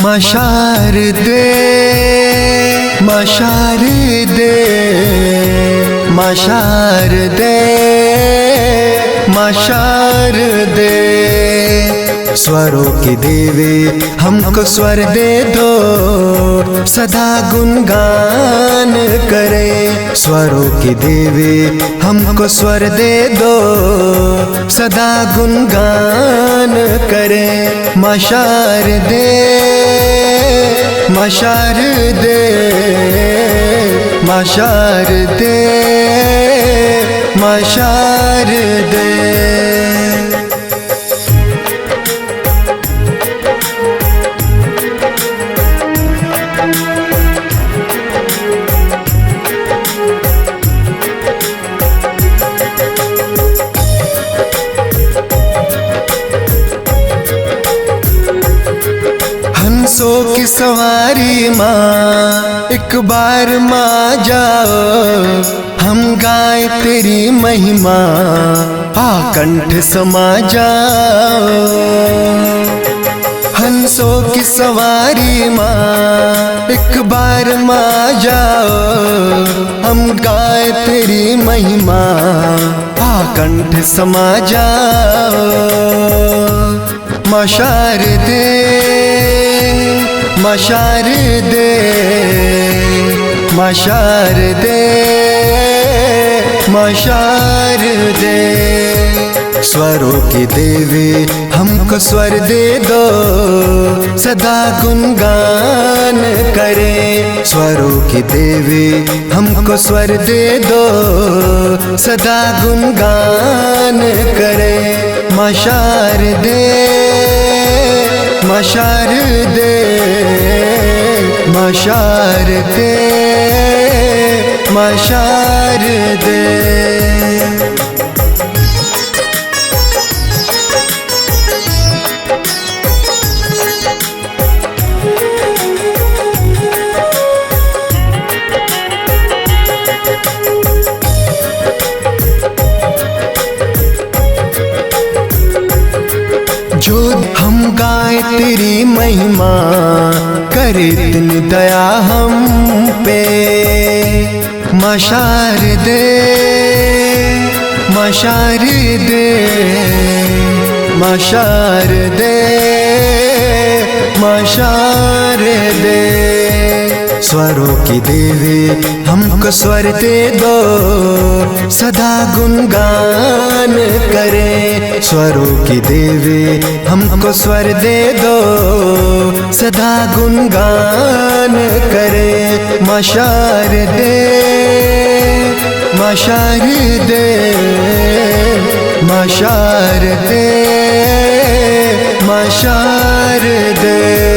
शारदे माँ शारदे माँ शारदे माँ शारदे। स्वरों की देवी हमको स्वर दे दो, सदा गुणगान करे। स्वरों की देवी हमको स्वर दे दो, सदा गुणगान करे। माँ शारदे माँ शारदे माँ शारदे माँ शारदे। हंसों की सवारी माँ एक बार माँ जाओ, हम गाए तेरी महिमा आकंठ समा जाओ। हंसों की सवारी माँ एक बार माँ जाओ, हम गाए तेरी महिमा आकंठ समा जाओ। माँ शारदे माँ शारदे माँ शारदे माँ शारदे। स्वरों की देवी हमको स्वर दे दो, सदा गुणगान करे। स्वरों की देवी हमको स्वर दे दो, सदा गुणगान करे। माँ शारदे माँ शारदे माँ शारदे माँ शारदे। जो हम गाए तेरी महिमा, करे इतनी दया हम पे। माँ शारदे माँ शारदे माँ शारदे माँ शारदे। स्वरों की देवी हमको स्वर दे दो, सदा गुणगान करे। स्वरों की देवी हमको स्वर दे दो, सदा गुणगान करे। माँ शारदे माँ शारदे माँ शारदे माँ शारदे।